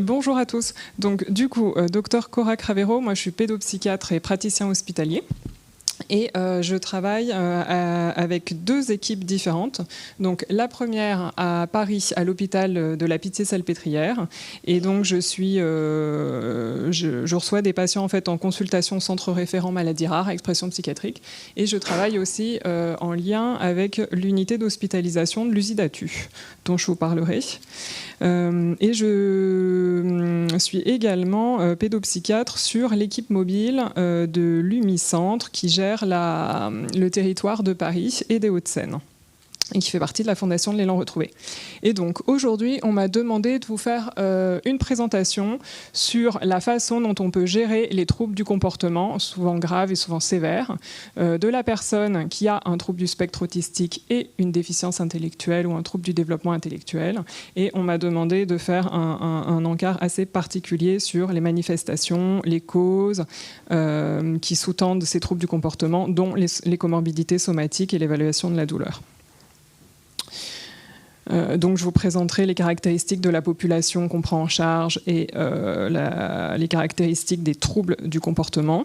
Bonjour à tous. Donc, du coup, docteur Cora Cravero, moi je suis pédopsychiatre et praticien hospitalier. Et je travaille avec deux équipes différentes. Donc la première à Paris, à l'hôpital de la Pitié-Salpêtrière. Et donc je reçois des patients en fait en consultation centre référent maladies rares, expression psychiatrique. Et je travaille aussi en lien avec l'unité d'hospitalisation de l'Usidatu, dont je vous parlerai. Et je suis également pédopsychiatre sur l'équipe mobile de l'UMI-Centre qui gère le territoire de Paris et des Hauts-de-Seine et qui fait partie de la Fondation de l'Élan Retrouvé. Et donc aujourd'hui, on m'a demandé de vous faire une présentation sur la façon dont on peut gérer les troubles du comportement, souvent graves et souvent sévères, de la personne qui a un trouble du spectre autistique et une déficience intellectuelle ou un trouble du développement intellectuel. Et on m'a demandé de faire un encart assez particulier sur les manifestations, les causes qui sous-tendent ces troubles du comportement, dont les comorbidités somatiques et l'évaluation de la douleur. Donc je vous présenterai les caractéristiques de la population qu'on prend en charge et les caractéristiques des troubles du comportement.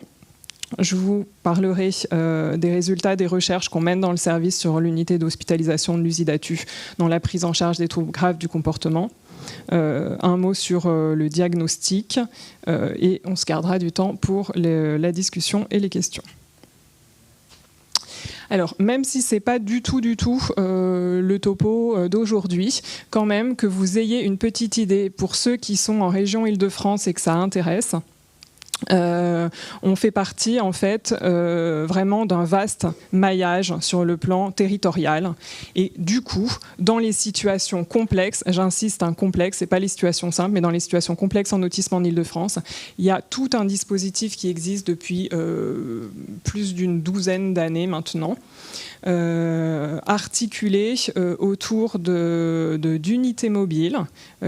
Je vous parlerai des résultats des recherches qu'on mène dans le service sur l'unité d'hospitalisation de l'Usidatu dans la prise en charge des troubles graves du comportement. Un mot sur le diagnostic et on se gardera du temps pour la discussion et les questions. Alors, même si ce n'est pas du tout le topo d'aujourd'hui, quand même que vous ayez une petite idée pour ceux qui sont en région Île-de-France et que ça intéresse. On fait partie en fait vraiment d'un vaste maillage sur le plan territorial et du coup dans les situations complexes, j'insiste complexe, c'est pas les situations simples mais dans les situations complexes en autisme en Île-de-France, il y a tout un dispositif qui existe depuis plus d'une douzaine d'années maintenant, articulé autour d'unités mobiles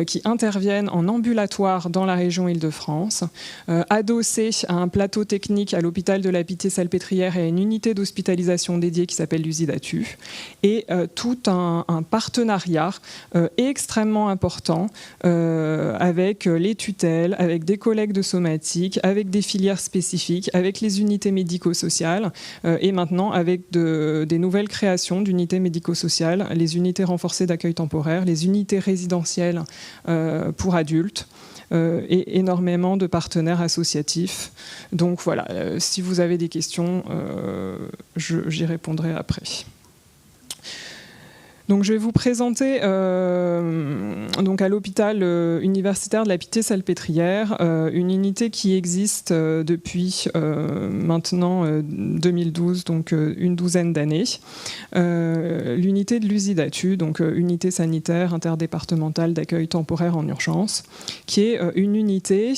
qui interviennent en ambulatoire dans la région Île-de-France, adossé à un plateau technique à l'hôpital de la Pitié-Salpêtrière et à une unité d'hospitalisation dédiée qui s'appelle l'Usidatu, et tout un partenariat extrêmement important avec les tutelles, avec des collègues de somatique, avec des filières spécifiques, avec les unités médico-sociales et maintenant avec des nouvelles créations d'unités médico-sociales, les unités renforcées d'accueil temporaire, les unités résidentielles pour adultes, et énormément de partenaires associatifs. Donc voilà, si vous avez des questions, j'y répondrai après. Donc je vais vous présenter donc à l'hôpital universitaire de la Pitié-Salpêtrière, une unité qui existe depuis maintenant 2012, donc une douzaine d'années. L'unité de l'Usidatu, donc unité sanitaire interdépartementale d'accueil temporaire en urgence, qui est une unité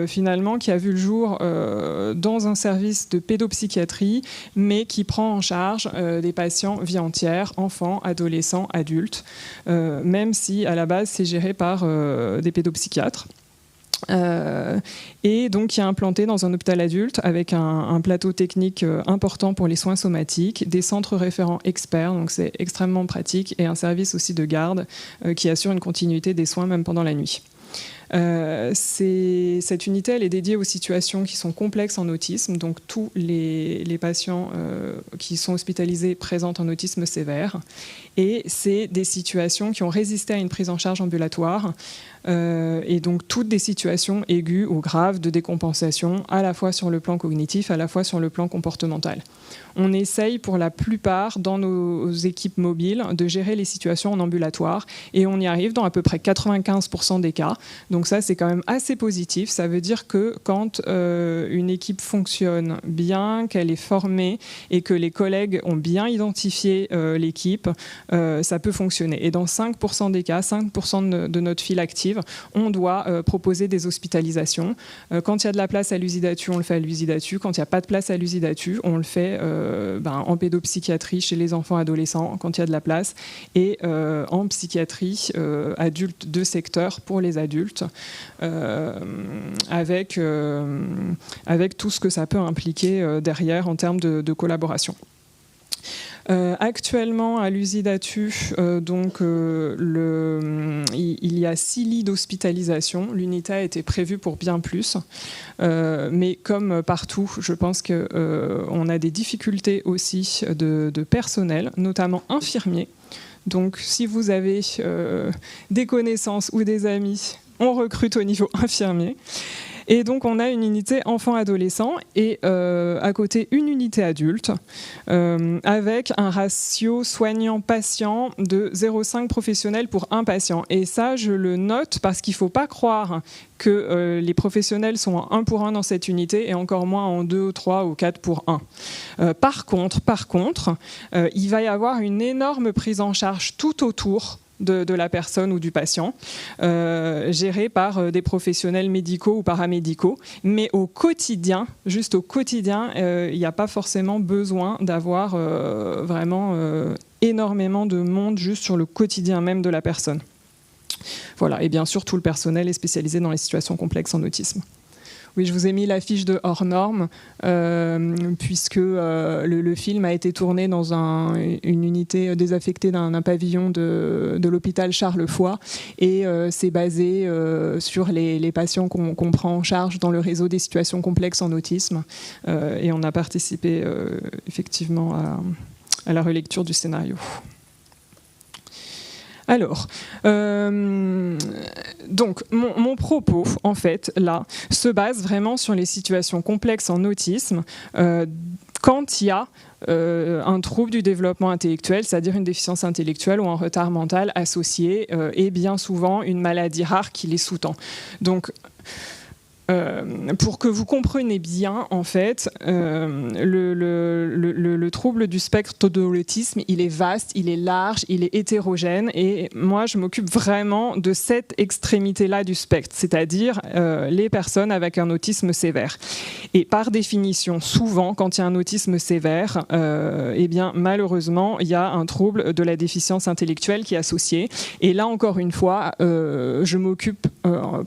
finalement qui a vu le jour dans un service de pédopsychiatrie, mais qui prend en charge des patients vie entière, enfants, adolescents, adultes, même si à la base c'est géré par des pédopsychiatres. Et donc qui est implanté dans un hôpital adulte avec un plateau technique important pour les soins somatiques, des centres référents experts, donc c'est extrêmement pratique, et un service aussi de garde qui assure une continuité des soins même pendant la nuit. Cette unité elle est dédiée aux situations qui sont complexes en autisme, donc tous les patients qui sont hospitalisés présentent un autisme sévère, et c'est des situations qui ont résisté à une prise en charge ambulatoire, et donc toutes des situations aiguës ou graves de décompensation, à la fois sur le plan cognitif, à la fois sur le plan comportemental. On essaye pour la plupart dans nos équipes mobiles de gérer les situations en ambulatoire, et on y arrive dans à peu près 95% des cas. Donc ça c'est quand même assez positif, ça veut dire que quand une équipe fonctionne bien, qu'elle est formée et que les collègues ont bien identifié l'équipe, ça peut fonctionner. Et dans 5% des cas, 5% de notre file active, on doit proposer des hospitalisations. Quand il y a de la place à l'Usidatu, on le fait à l'Usidatu. Quand il n'y a pas de place à l'Usidatu, on le fait en pédopsychiatrie chez les enfants adolescents quand il y a de la place, et en psychiatrie adulte de secteur pour les adultes, avec tout ce que ça peut impliquer derrière en termes de collaboration. Actuellement, à l'USI-DATU, il y a 6 lits d'hospitalisation. L'unité a été prévue pour bien plus. Mais comme partout, je pense qu'on a des difficultés aussi de personnel, notamment infirmiers. Donc, si vous avez des connaissances ou des amis, on recrute au niveau infirmier. Et donc, on a une unité enfants-adolescents et à côté, une unité adulte avec un ratio soignant-patient de 0,5 professionnels pour un patient. Et ça, je le note parce qu'il ne faut pas croire que les professionnels sont en 1 pour 1 dans cette unité et encore moins en 2, 3 ou 4 pour 1. Par contre, il va y avoir une énorme prise en charge tout autour de la personne ou du patient, géré par des professionnels médicaux ou paramédicaux. Mais au quotidien, juste au quotidien, il n'y a pas forcément besoin d'avoir vraiment énormément de monde juste sur le quotidien même de la personne. Voilà, et bien sûr, tout le personnel est spécialisé dans les situations complexes en autisme. Oui, je vous ai mis la fiche de hors norme, puisque le film a été tourné dans une unité désaffectée d'un pavillon de l'hôpital Charles Foix, et c'est basé sur les patients qu'on prend en charge dans le réseau des situations complexes en autisme. Et on a participé effectivement à la relecture du scénario. Alors, donc mon propos, en fait, là, se base vraiment sur les situations complexes en autisme quand il y a un trouble du développement intellectuel, c'est-à-dire une déficience intellectuelle ou un retard mental associé, et bien souvent une maladie rare qui les sous-tend. Donc, pour que vous compreniez bien, en fait, le trouble du spectre de l'autisme, il est vaste, il est large, il est hétérogène, et moi, je m'occupe vraiment de cette extrémité-là du spectre, c'est-à-dire les personnes avec un autisme sévère. Et par définition, souvent, quand il y a un autisme sévère, eh bien, malheureusement, il y a un trouble de la déficience intellectuelle qui est associé. Et là, encore une fois, je m'occupe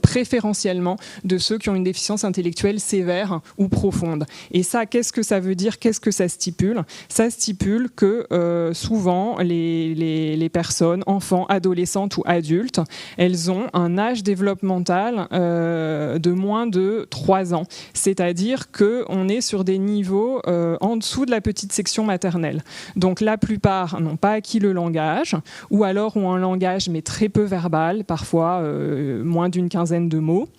préférentiellement de ceux qui ont une déficience intellectuelle sévère ou profonde. Et ça, qu'est-ce que ça veut dire? Qu'est-ce que ça stipule? Ça stipule que souvent, les personnes, enfants, adolescentes ou adultes, elles ont un âge développemental de moins de 3 ans. C'est-à-dire qu'on est sur des niveaux en dessous de la petite section maternelle. Donc la plupart n'ont pas acquis le langage, ou alors ont un langage mais très peu verbal, parfois moins d'une quinzaine de mots.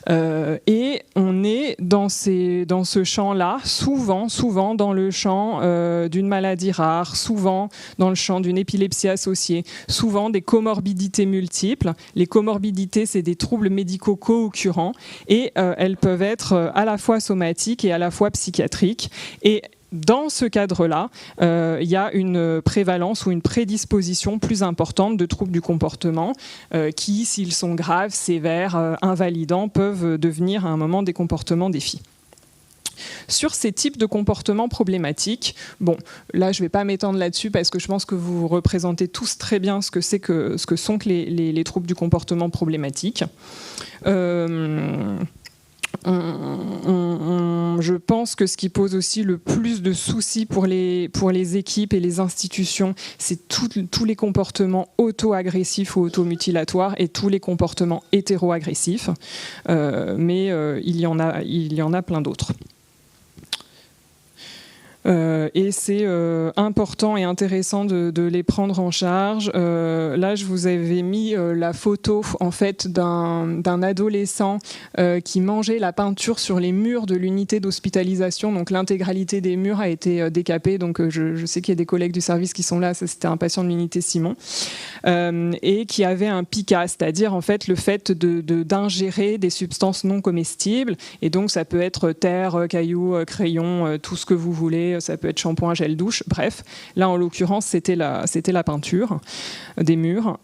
Et on est dans ce champ-là, souvent dans le champ d'une maladie rare, souvent dans le champ d'une épilepsie associée, souvent des comorbidités multiples. Les comorbidités, c'est des troubles médicaux co-occurrents et elles peuvent être à la fois somatiques et à la fois psychiatriques. Et dans ce cadre-là, il y a une prévalence ou une prédisposition plus importante de troubles du comportement qui, s'ils sont graves, sévères, invalidants, peuvent devenir à un moment des comportements défis. Sur ces types de comportements problématiques, bon, là je ne vais pas m'étendre là-dessus parce que je pense que vous représentez tous très bien ce que sont les troubles du comportement problématique. Je pense que ce qui pose aussi le plus de soucis pour les équipes et les institutions, c'est tous les comportements auto-agressifs ou auto-mutilatoires et tous les comportements hétéro-agressifs. Mais il y en a plein d'autres. Et c'est important et intéressant de les prendre en charge. Là, je vous avais mis la photo en fait d'un adolescent qui mangeait la peinture sur les murs de l'unité d'hospitalisation. Donc l'intégralité des murs a été décapée. Donc je sais qu'il y a des collègues du service qui sont là. Ça, c'était un patient de l'unité Simon et qui avait un pica, c'est-à-dire en fait le fait d'ingérer des substances non comestibles. Et donc ça peut être terre, cailloux, crayon, tout ce que vous voulez. Ça peut être shampoing, gel douche, bref. Là, en l'occurrence, c'était la peinture des murs.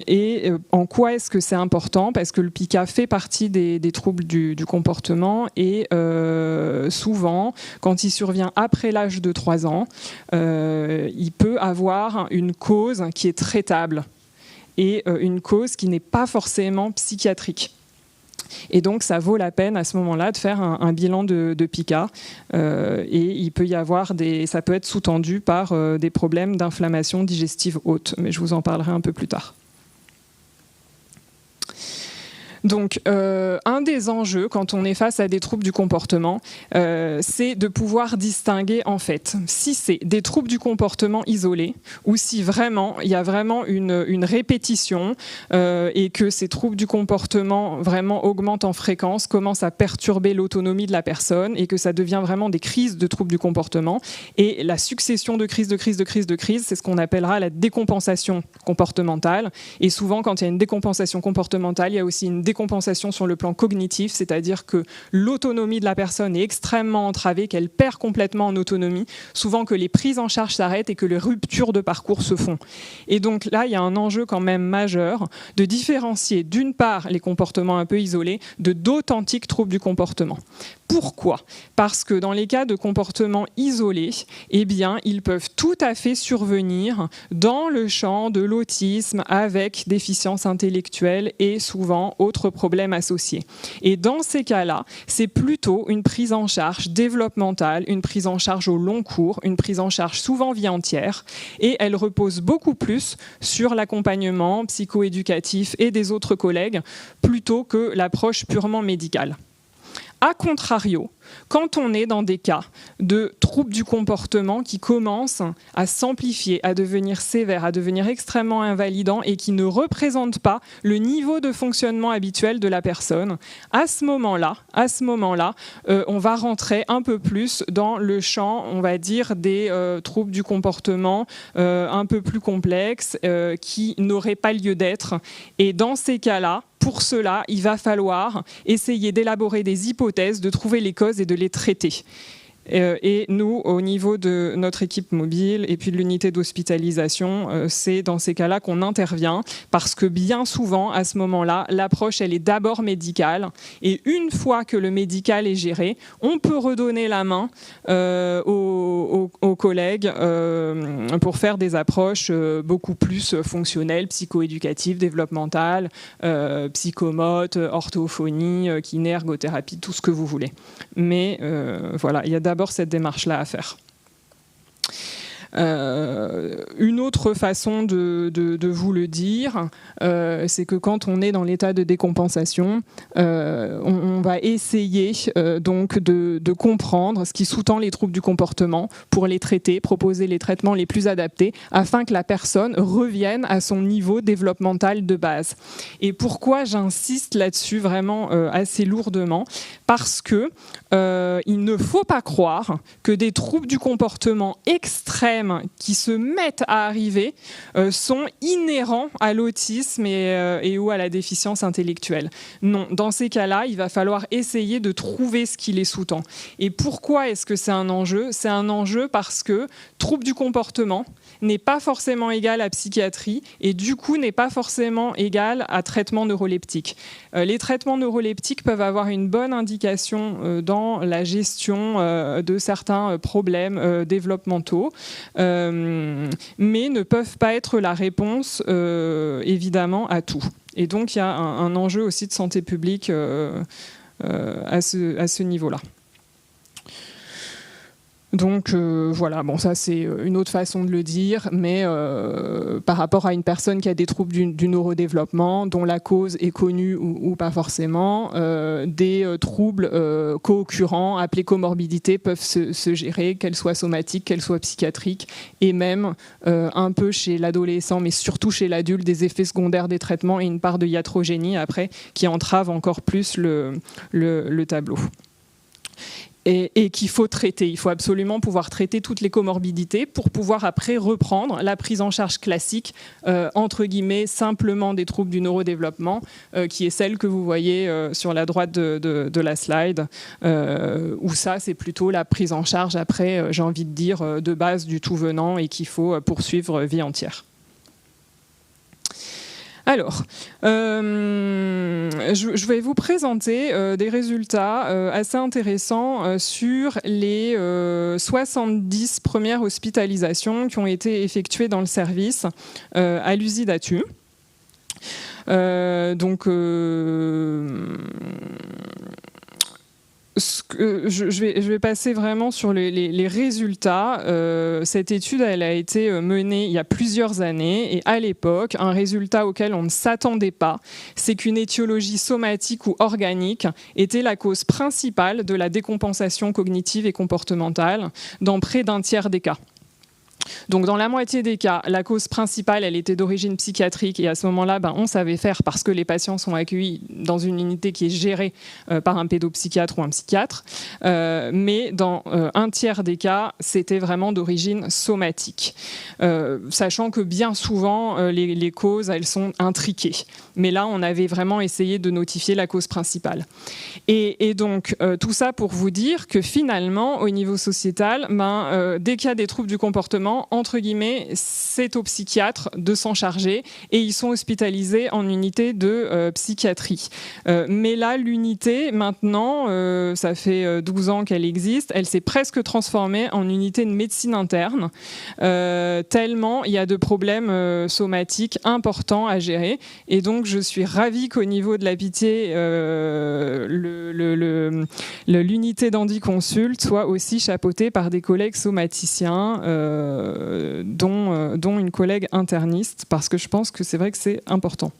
Et en quoi est-ce que c'est important? Parce que le pica fait partie des troubles du comportement et souvent, quand il survient après l'âge de 3 ans, il peut avoir une cause qui est traitable et une cause qui n'est pas forcément psychiatrique. Et donc, ça vaut la peine à ce moment-là de faire un bilan de pica. Et il peut y avoir ça peut être sous-tendu par des problèmes d'inflammation digestive haute. Mais je vous en parlerai un peu plus tard. Donc, un des enjeux quand on est face à des troubles du comportement, c'est de pouvoir distinguer en fait si c'est des troubles du comportement isolés ou si vraiment il y a vraiment une répétition et que ces troubles du comportement vraiment augmentent en fréquence, commencent à perturber l'autonomie de la personne et que ça devient vraiment des crises de troubles du comportement. Et la succession de crises, c'est ce qu'on appellera la décompensation comportementale. Et souvent, quand il y a une décompensation comportementale, il y a aussi une décompensation sur le plan cognitif, c'est-à-dire que l'autonomie de la personne est extrêmement entravée, qu'elle perd complètement en autonomie, souvent que les prises en charge s'arrêtent et que les ruptures de parcours se font. Et donc là, il y a un enjeu quand même majeur de différencier d'une part les comportements un peu isolés de d'authentiques troubles du comportement. Pourquoi ? Parce que dans les cas de comportements isolés, eh bien, ils peuvent tout à fait survenir dans le champ de l'autisme avec déficience intellectuelle et souvent autres problèmes associés. Et dans ces cas-là, c'est plutôt une prise en charge développementale, une prise en charge au long cours, une prise en charge souvent vie entière, et elle repose beaucoup plus sur l'accompagnement psychoéducatif et des autres collègues plutôt que l'approche purement médicale. A contrario, quand on est dans des cas de troubles du comportement qui commencent à s'amplifier, à devenir sévères, à devenir extrêmement invalidants et qui ne représentent pas le niveau de fonctionnement habituel de la personne, à ce moment-là, on va rentrer un peu plus dans le champ, on va dire, des troubles du comportement un peu plus complexes qui n'auraient pas lieu d'être. Et dans ces cas-là, pour cela, il va falloir essayer d'élaborer des hypothèses, de trouver les causes et de les traiter. Et nous, au niveau de notre équipe mobile et puis de l'unité d'hospitalisation, c'est dans ces cas-là qu'on intervient parce que bien souvent, à ce moment-là, l'approche, elle est d'abord médicale. Et une fois que le médical est géré, on peut redonner la main aux collègues pour faire des approches beaucoup plus fonctionnelles, psychoéducatives, développementales, psychomotes, orthophonie, kiné, ergothérapie, tout ce que vous voulez. Mais voilà, il y a d'abord cette démarche-là à faire. Une autre façon de vous le dire, c'est que quand on est dans l'état de décompensation, on va essayer donc de comprendre ce qui sous-tend les troubles du comportement pour les traiter, proposer les traitements les plus adaptés afin que la personne revienne à son niveau développemental de base. Et pourquoi j'insiste là-dessus vraiment assez lourdement ? Parce que il ne faut pas croire que des troubles du comportement extrêmes qui se mettent à arriver sont inhérents à l'autisme et ou à la déficience intellectuelle. Non, dans ces cas-là, il va falloir essayer de trouver ce qui les sous-tend. Et pourquoi est-ce que c'est un enjeu ? C'est un enjeu parce que trouble du comportement n'est pas forcément égal à psychiatrie et du coup n'est pas forcément égal à traitement neuroleptique. Les traitements neuroleptiques peuvent avoir une bonne indication dans la gestion de certains problèmes développementaux, mais ne peuvent pas être la réponse évidemment à tout. Et donc il y a un enjeu aussi de santé publique à ce niveau-là. Donc voilà, bon ça c'est une autre façon de le dire, mais par rapport à une personne qui a des troubles du neurodéveloppement, dont la cause est connue ou pas forcément, des troubles co-occurrents, appelés comorbidités, peuvent se gérer, qu'elles soient somatiques, qu'elles soient psychiatriques, et même un peu chez l'adolescent, mais surtout chez l'adulte, des effets secondaires des traitements et une part de iatrogénie après, qui entrave encore plus le tableau. Et qu'il faut traiter. Il faut absolument pouvoir traiter toutes les comorbidités pour pouvoir après reprendre la prise en charge classique, entre guillemets, simplement des troubles du neurodéveloppement, qui est celle que vous voyez sur la droite de la slide, où ça, c'est plutôt la prise en charge après, j'ai envie de dire, de base du tout venant et qu'il faut poursuivre vie entière. Alors, je vais vous présenter des résultats assez intéressants sur les 70 premières hospitalisations qui ont été effectuées dans le service à l'USI d'Atu. Je vais passer vraiment sur les résultats. Cette étude, elle a été menée il y a plusieurs années, et à l'époque, un résultat auquel on ne s'attendait pas, c'est qu'une étiologie somatique ou organique était la cause principale de la décompensation cognitive et comportementale dans près d'un tiers des cas. Donc dans la moitié des cas, la cause principale, elle était d'origine psychiatrique, et à ce moment-là, on savait faire parce que les patients sont accueillis dans une unité qui est gérée par un pédopsychiatre ou un psychiatre. Mais dans un tiers des cas, c'était vraiment d'origine somatique. Sachant que bien souvent, les causes, elles sont intriquées. Mais là, on avait vraiment essayé de notifier la cause principale. Et donc, tout ça pour vous dire que finalement, au niveau sociétal, dès qu'il y a des troubles du comportement, entre guillemets, c'est aux psychiatres de s'en charger, et ils sont hospitalisés en unité de psychiatrie. Mais là, l'unité, maintenant, ça fait 12 ans qu'elle existe, elle s'est presque transformée en unité de médecine interne, tellement il y a de problèmes somatiques importants à gérer. Et donc, je suis ravie qu'au niveau de la Pitié, l'unité d'Handiconsulte soit aussi chapeautée par des collègues somaticiens, dont une collègue interniste, parce que je pense que c'est vrai que c'est important.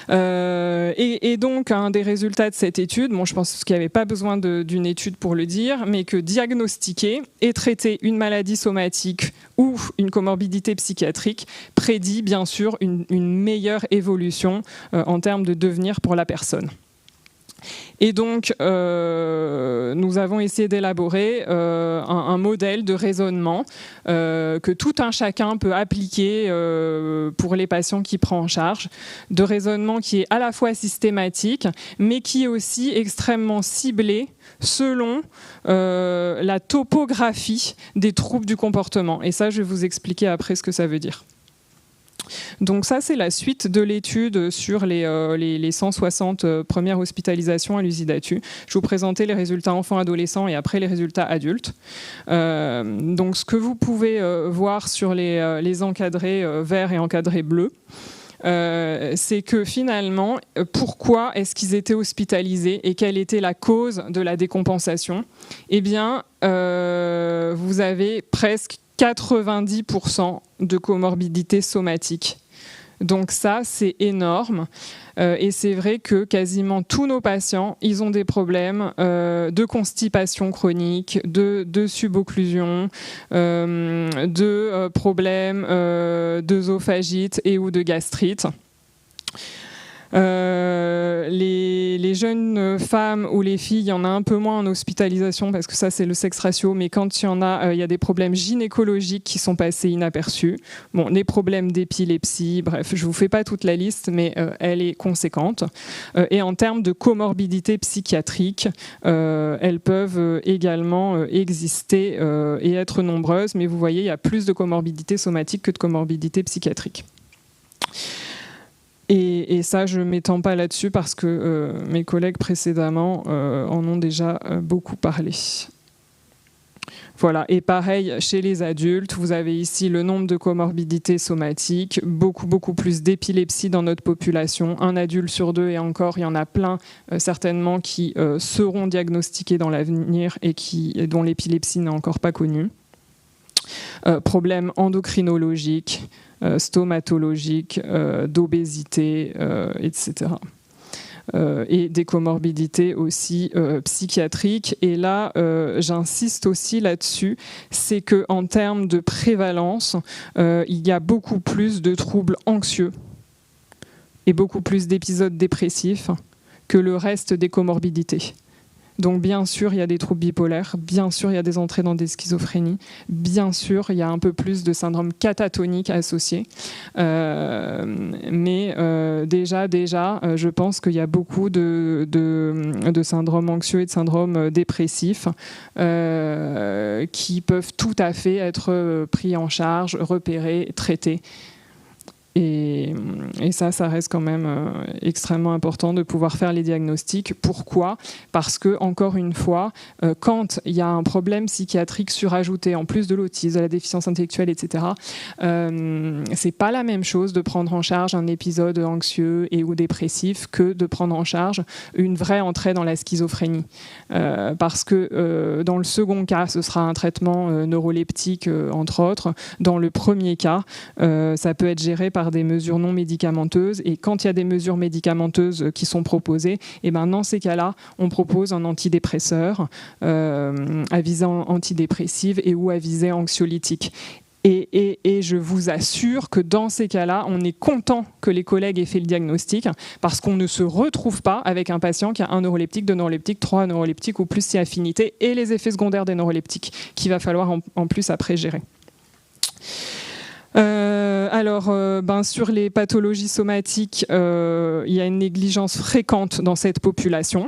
Et donc, un des résultats de cette étude, je pense qu'il n'y avait pas besoin d'une étude pour le dire, mais que diagnostiquer et traiter une maladie somatique ou une comorbidité psychiatrique prédit bien sûr une meilleure évolution en termes de devenir pour la personne. Et donc, nous avons essayé d'élaborer un modèle de raisonnement que tout un chacun peut appliquer pour les patients qu'il prend en charge, de raisonnement qui est à la fois systématique, mais qui est aussi extrêmement ciblé selon la topographie des troubles du comportement. Et ça, je vais vous expliquer après ce que ça veut dire. Donc ça, c'est la suite de l'étude sur les 160 premières hospitalisations à l'Usidatu. Je vais vous présenter les résultats enfants-adolescents et après les résultats adultes. Donc ce que vous pouvez voir sur les encadrés verts et encadrés bleus, c'est que finalement, pourquoi est-ce qu'ils étaient hospitalisés et quelle était la cause de la décompensation ? Eh bien, vous avez presque 90% de comorbidité somatique. Donc ça, c'est énorme. Et c'est vrai que quasiment tous nos patients, ils ont des problèmes de constipation chronique, de subocclusion, de problèmes d'œsophagite et ou de gastrite. Les jeunes femmes ou les filles, il y en a un peu moins en hospitalisation parce que ça c'est le sexe ratio, mais quand il y en a, il y a des problèmes gynécologiques qui sont passés inaperçus. Des problèmes d'épilepsie, bref, je vous fais pas toute la liste, mais elle est conséquente. Et en termes de comorbidité psychiatrique, elles peuvent également exister et être nombreuses, mais vous voyez, il y a plus de comorbidité somatique que de comorbidité psychiatrique. Et ça, je ne m'étends pas là-dessus parce que mes collègues précédemment en ont déjà beaucoup parlé. Voilà. Et pareil, chez les adultes, vous avez ici le nombre de comorbidités somatiques, beaucoup plus d'épilepsie dans notre population, un adulte sur deux, et encore, il y en a plein certainement qui seront diagnostiqués dans l'avenir et dont l'épilepsie n'est encore pas connue. Problèmes endocrinologiques, stomatologiques, d'obésité, etc. Et des comorbidités aussi psychiatriques. Et là, j'insiste aussi là-dessus, c'est qu'en termes de prévalence, il y a beaucoup plus de troubles anxieux et beaucoup plus d'épisodes dépressifs que le reste des comorbidités. Donc bien sûr, il y a des troubles bipolaires, bien sûr, il y a des entrées dans des schizophrénies, bien sûr, il y a un peu plus de syndrome catatonique associé. Mais déjà, je pense qu'il y a beaucoup de syndromes anxieux et de syndromes dépressifs qui peuvent tout à fait être pris en charge, repérés, traités. Et ça reste quand même extrêmement important de pouvoir faire les diagnostics. Pourquoi ? Parce que, encore une fois, quand il y a un problème psychiatrique surajouté, en plus de l'autisme, de la déficience intellectuelle, etc., c'est pas la même chose de prendre en charge un épisode anxieux ou dépressif que de prendre en charge une vraie entrée dans la schizophrénie. Parce que dans le second cas, ce sera un traitement neuroleptique, entre autres. Dans le premier cas, ça peut être géré par des mesures non médicamenteuses, et quand il y a des mesures médicamenteuses qui sont proposées, et ben dans ces cas-là, on propose un antidépresseur à visée antidépressive et ou à visée anxiolytique. Et je vous assure que dans ces cas-là, on est content que les collègues aient fait le diagnostic, parce qu'on ne se retrouve pas avec un patient qui a un neuroleptique, deux neuroleptiques, trois neuroleptiques ou plus si affinité, et les effets secondaires des neuroleptiques qu'il va falloir en plus après gérer. Sur les pathologies somatiques, il y a une négligence fréquente dans cette population.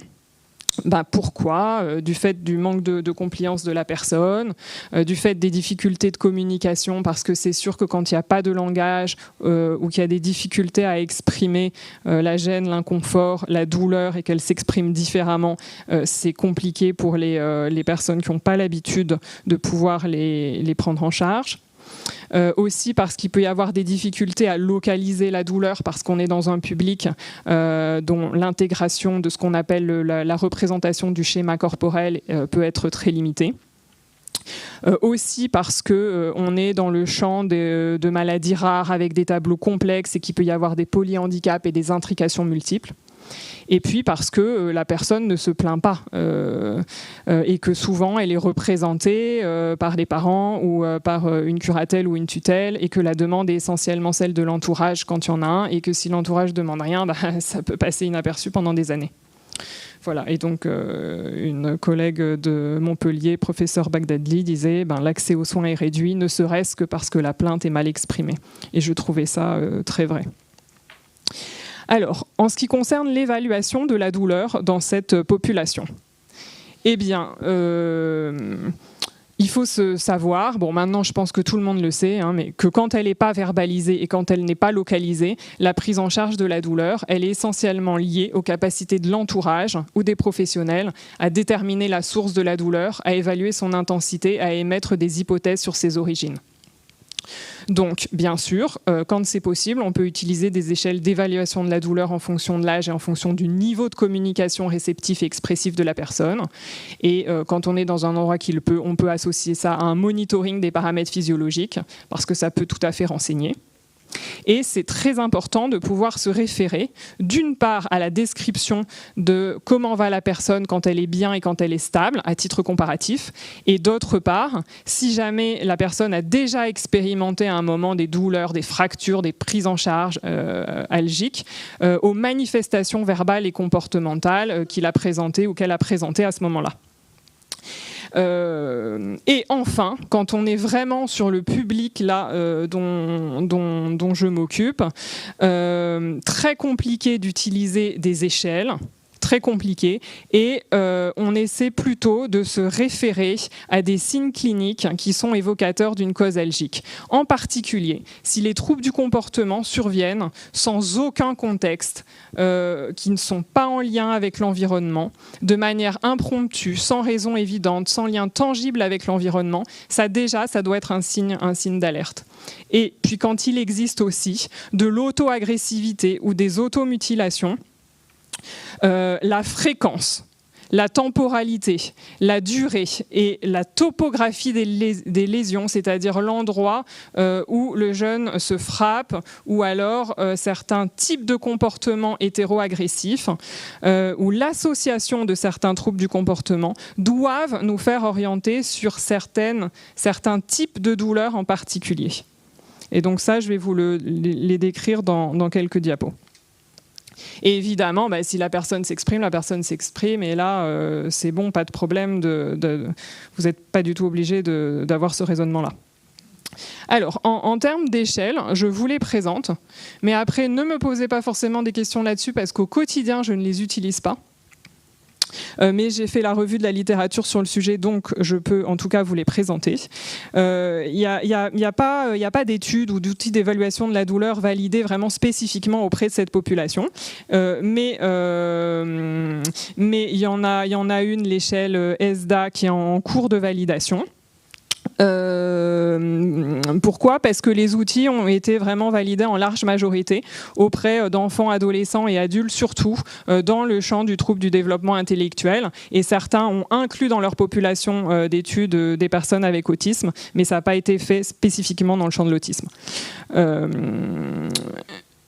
Pourquoi ? Du fait du manque de compliance de la personne, du fait des difficultés de communication, parce que c'est sûr que quand il n'y a pas de langage ou qu'il y a des difficultés à exprimer la gêne, l'inconfort, la douleur, et qu'elle s'exprime différemment, c'est compliqué pour les personnes qui n'ont pas l'habitude de pouvoir les prendre en charge. Aussi parce qu'il peut y avoir des difficultés à localiser la douleur, parce qu'on est dans un public dont l'intégration de ce qu'on appelle la représentation du schéma corporel peut être très limitée. Aussi parce qu'on est dans le champ de maladies rares avec des tableaux complexes et qu'il peut y avoir des polyhandicaps et des intrications multiples. Et puis parce que la personne ne se plaint pas et que souvent elle est représentée par des parents ou par une curatelle ou une tutelle, et que la demande est essentiellement celle de l'entourage quand il y en a un, et que si l'entourage demande rien, ça peut passer inaperçu pendant des années. Voilà. Et donc une collègue de Montpellier, professeur Bagdadli, disait l'accès aux soins est réduit, ne serait-ce que parce que la plainte est mal exprimée. Et je trouvais ça très vrai. Alors, en ce qui concerne l'évaluation de la douleur dans cette population, eh bien, il faut se savoir, maintenant je pense que tout le monde le sait, mais que quand elle n'est pas verbalisée et quand elle n'est pas localisée, la prise en charge de la douleur, elle est essentiellement liée aux capacités de l'entourage ou des professionnels à déterminer la source de la douleur, à évaluer son intensité, à émettre des hypothèses sur ses origines. Donc, bien sûr, quand c'est possible, on peut utiliser des échelles d'évaluation de la douleur en fonction de l'âge et en fonction du niveau de communication réceptif et expressif de la personne. Et quand on est dans un endroit qui le peut, on peut associer ça à un monitoring des paramètres physiologiques, parce que ça peut tout à fait renseigner. Et c'est très important de pouvoir se référer, d'une part, à la description de comment va la personne quand elle est bien et quand elle est stable, à titre comparatif, et d'autre part, si jamais la personne a déjà expérimenté à un moment des douleurs, des fractures, des prises en charge algiques, aux manifestations verbales et comportementales qu'il a présentées ou qu'elle a présentées à ce moment-là. Et enfin, quand on est vraiment sur le public là dont je m'occupe, très compliqué d'utiliser des échelles, très compliqué, et on essaie plutôt de se référer à des signes cliniques qui sont évocateurs d'une cause algique. En particulier, si les troubles du comportement surviennent sans aucun contexte, qui ne sont pas en lien avec l'environnement, de manière impromptue, sans raison évidente, sans lien tangible avec l'environnement, ça doit être un signe d'alerte. Et puis quand il existe aussi de l'auto-agressivité ou des automutilations, la fréquence, la temporalité, la durée et la topographie des lésions, c'est-à-dire l'endroit où le jeune se frappe, ou alors certains types de comportements hétéro-agressifs, ou l'association de certains troubles du comportement, doivent nous faire orienter sur certains types de douleurs en particulier. Et donc ça, je vais vous les décrire dans quelques diapos. Et évidemment, si la personne s'exprime, et là, c'est bon, pas de problème, vous n'êtes pas du tout obligé d'avoir ce raisonnement-là. Alors, en termes d'échelle, je vous les présente, mais après, ne me posez pas forcément des questions là-dessus, parce qu'au quotidien, je ne les utilise pas. Mais j'ai fait la revue de la littérature sur le sujet, donc je peux en tout cas vous les présenter. Il n'y a pas d'études ou d'outils d'évaluation de la douleur validés vraiment spécifiquement auprès de cette population. Mais il y en a une, l'échelle ESDA, qui est en cours de validation. Pourquoi ? Parce que les outils ont été vraiment validés en large majorité auprès d'enfants, adolescents et adultes, surtout dans le champ du trouble du développement intellectuel. Et certains ont inclus dans leur population d'études des personnes avec autisme, mais ça n'a pas été fait spécifiquement dans le champ de l'autisme.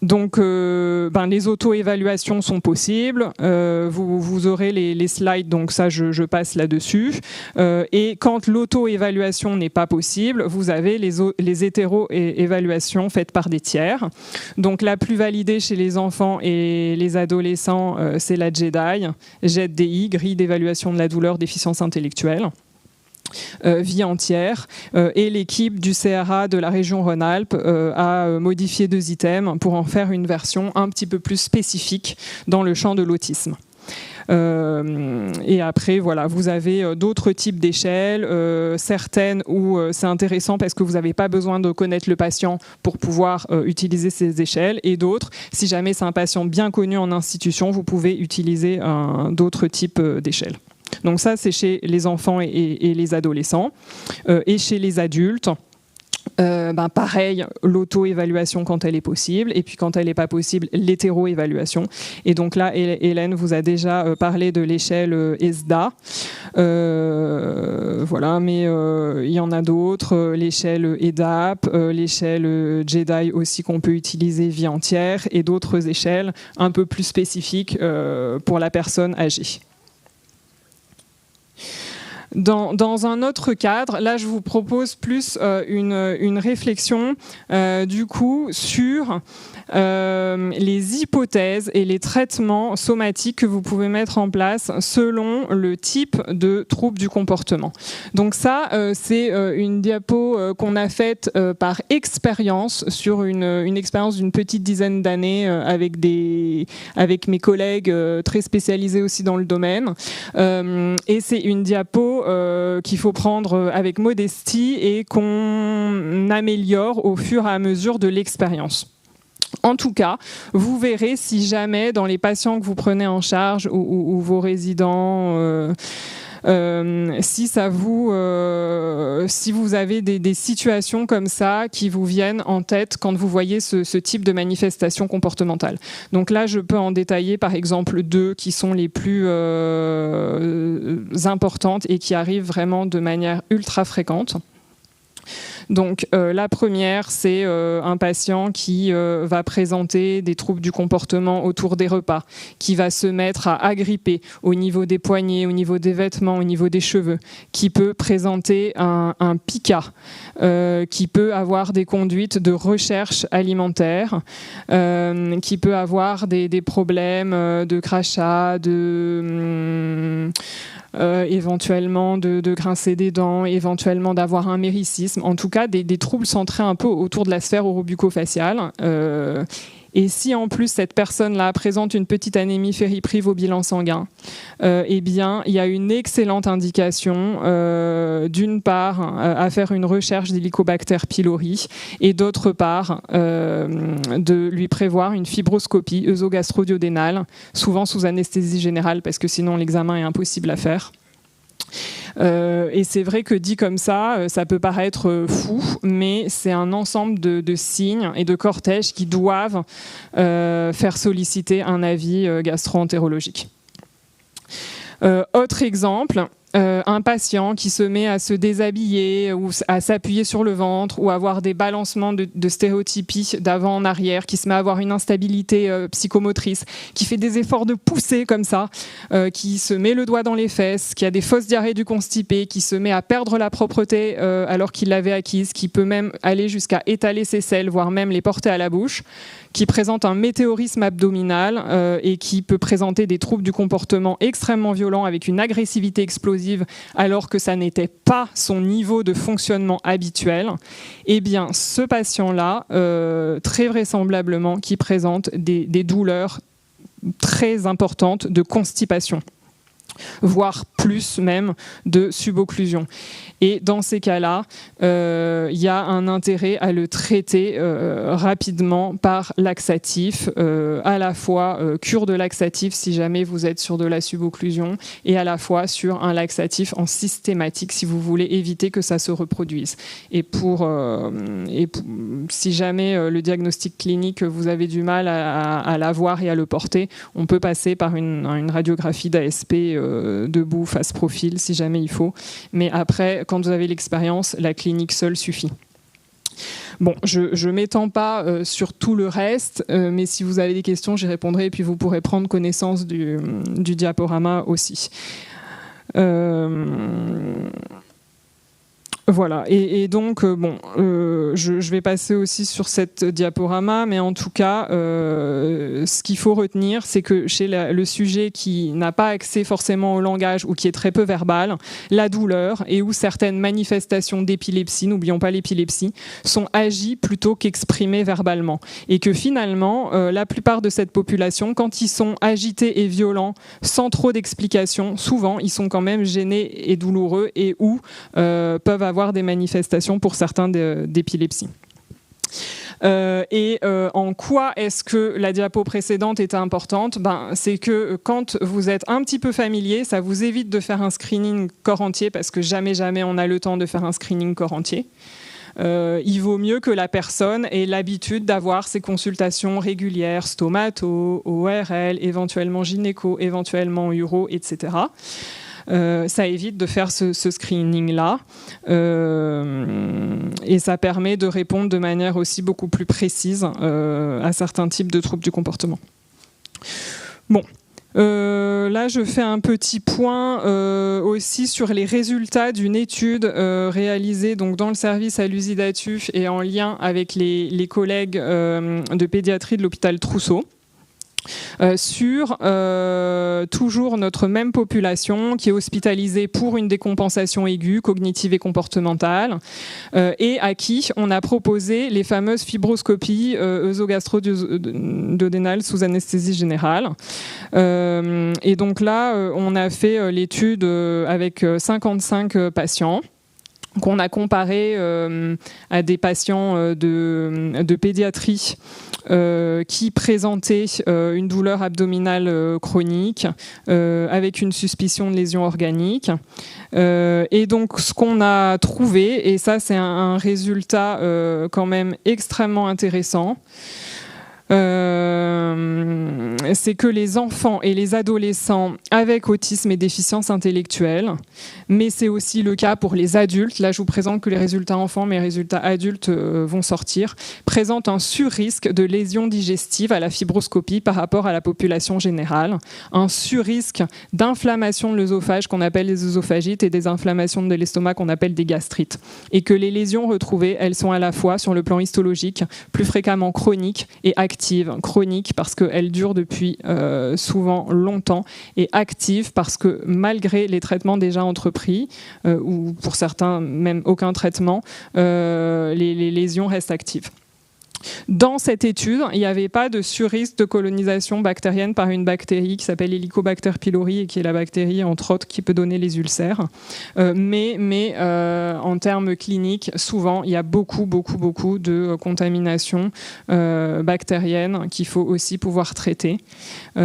Donc, les auto-évaluations sont possibles. Vous aurez les slides, donc ça, je passe là-dessus. Et quand l'auto-évaluation n'est pas possible, vous avez les hétéro-évaluations faites par des tiers. Donc, la plus validée chez les enfants et les adolescents, c'est la GEDI, grille d'évaluation de la douleur déficience intellectuelle. Vie entière, et l'équipe du CRA de la région Rhône-Alpes a modifié 2 items pour en faire une version un petit peu plus spécifique dans le champ de l'autisme. Et après, voilà, vous avez d'autres types d'échelles, certaines où c'est intéressant parce que vous n'avez pas besoin de connaître le patient pour pouvoir utiliser ces échelles, et d'autres, si jamais c'est un patient bien connu en institution, vous pouvez utiliser d'autres types d'échelles. Donc ça, c'est chez les enfants et les adolescents. Et chez les adultes, pareil, l'auto-évaluation quand elle est possible, et puis quand elle n'est pas possible, l'hétéro-évaluation. Et donc là, Hélène vous a déjà parlé de l'échelle ESDA. Voilà, mais il y en a d'autres, l'échelle EDAP, l'échelle GEDI aussi qu'on peut utiliser vie entière, et d'autres échelles un peu plus spécifiques pour la personne âgée. Dans un autre cadre, là je vous propose plus une réflexion du coup sur les hypothèses et les traitements somatiques que vous pouvez mettre en place selon le type de trouble du comportement. Donc ça, c'est une diapo qu'on a faite par expérience sur une expérience d'une petite dizaine d'années avec mes collègues très spécialisés aussi dans le domaine. Et c'est une diapo qu'il faut prendre avec modestie et qu'on améliore au fur et à mesure de l'expérience. En tout cas, vous verrez si jamais dans les patients que vous prenez en charge ou vos résidents, si vous avez des situations comme ça qui vous viennent en tête quand vous voyez ce type de manifestation comportementale. Donc là, je peux en détailler par exemple 2 qui sont les plus importantes et qui arrivent vraiment de manière ultra fréquente. Donc la première, c'est un patient qui va présenter des troubles du comportement autour des repas, qui va se mettre à agripper au niveau des poignets, au niveau des vêtements, au niveau des cheveux, qui peut présenter un pica, qui peut avoir des conduites de recherche alimentaire, qui peut avoir des problèmes de crachat, éventuellement de grincer des dents, éventuellement d'avoir un méricisme, en tout cas des troubles centrés un peu autour de la sphère orobuco-faciale. Et si en plus cette personne-là présente une petite anémie ferriprive au bilan sanguin, eh bien il y a une excellente indication d'une part à faire une recherche d'Helicobacter pylori et d'autre part de lui prévoir une fibroscopie œsogastro-duodénale, souvent sous anesthésie générale parce que sinon l'examen est impossible à faire. Et c'est vrai que dit comme ça, ça peut paraître fou, mais c'est un ensemble de signes et de cortèges qui doivent faire solliciter un avis gastro-entérologique. Autre exemple, un patient qui se met à se déshabiller ou à s'appuyer sur le ventre ou avoir des balancements de stéréotypie d'avant en arrière, qui se met à avoir une instabilité psychomotrice, qui fait des efforts de pousser comme ça, qui se met le doigt dans les fesses, qui a des fausses diarrhées du constipé, qui se met à perdre la propreté alors qu'il l'avait acquise, qui peut même aller jusqu'à étaler ses selles, voire même les porter à la bouche, qui présente un météorisme abdominal et qui peut présenter des troubles du comportement extrêmement violents avec une agressivité explosive alors que ça n'était pas son niveau de fonctionnement habituel, eh bien ce patient-là, très vraisemblablement, qui présente des douleurs très importantes de constipation. voire plus même, de subocclusion. Et dans ces cas-là, il y a un intérêt à le traiter rapidement par laxatif, à la fois cure de laxatif si jamais vous êtes sur de la subocclusion, et à la fois sur un laxatif en systématique si vous voulez éviter que ça se reproduise. Et si jamais le diagnostic clinique, vous avez du mal à l'avoir et à le porter, on peut passer par une radiographie d'ASP debout, face profil, si jamais il faut. Mais après, quand vous avez l'expérience, la clinique seule suffit. Bon, je ne m'étends pas sur tout le reste, mais si vous avez des questions, j'y répondrai et puis vous pourrez prendre connaissance du diaporama aussi. Voilà, et donc, bon, je vais passer aussi sur cette diaporama, mais en tout cas, ce qu'il faut retenir, c'est que chez le sujet qui n'a pas accès forcément au langage ou qui est très peu verbal, la douleur et ou certaines manifestations d'épilepsie, n'oublions pas l'épilepsie, sont agies plutôt qu'exprimées verbalement. Et que finalement, la plupart de cette population, quand ils sont agités et violents, sans trop d'explications, souvent, ils sont quand même gênés et douloureux et ou peuvent avoir des manifestations pour certains d'épilepsie. En quoi est-ce que la diapo précédente était importante ? C'est que quand vous êtes un petit peu familier, ça vous évite de faire un screening corps entier parce que jamais on a le temps de faire un screening corps entier. Il vaut mieux que la personne ait l'habitude d'avoir ses consultations régulières, stomato, ORL, éventuellement gynéco, éventuellement uro, etc. Ça évite de faire ce screening-là et ça permet de répondre de manière aussi beaucoup plus précise à certains types de troubles du comportement. Bon. Là, je fais un petit point aussi sur les résultats d'une étude réalisée donc, dans le service à l'Usidatuf et en lien avec les collègues de pédiatrie de l'hôpital Trousseau. Sur toujours notre même population qui est hospitalisée pour une décompensation aiguë, cognitive et comportementale, et à qui on a proposé les fameuses fibroscopies œsogastro-duodénales sous anesthésie générale. Et donc là, on a fait l'étude avec 55 patients qu'on a comparé à des patients de pédiatrie qui présentaient une douleur abdominale chronique avec une suspicion de lésion organique. Et donc ce qu'on a trouvé, et ça c'est un résultat quand même extrêmement intéressant, c'est que les enfants et les adolescents avec autisme et déficience intellectuelle, mais c'est aussi le cas pour les adultes, là je vous présente que les résultats enfants, mais les résultats adultes vont sortir, présentent un surrisque de lésions digestives à la fibroscopie par rapport à la population générale, un surrisque d'inflammation de l'œsophage qu'on appelle les œsophagites et des inflammations de l'estomac qu'on appelle des gastrites, et que les lésions retrouvées, elles sont à la fois sur le plan histologique, plus fréquemment chroniques et actives, chroniques parce qu'elles durent depuis souvent longtemps, et actives parce que malgré les traitements déjà entrepris, ou pour certains même aucun traitement, les lésions restent actives. Dans cette étude, il n'y avait pas de surrisque de colonisation bactérienne par une bactérie qui s'appelle Helicobacter pylori et qui est la bactérie, entre autres, qui peut donner les ulcères. Mais en termes cliniques, souvent, il y a beaucoup de contamination bactérienne qu'il faut aussi pouvoir traiter.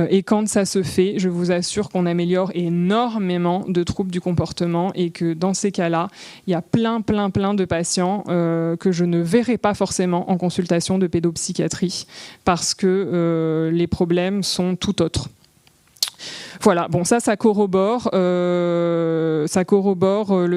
Et quand ça se fait, je vous assure qu'on améliore énormément de troubles du comportement et que dans ces cas-là, il y a plein de patients que je ne verrai pas forcément en consultation de pédopsychiatrie parce que les problèmes sont tout autres. Voilà, bon ça corrobore le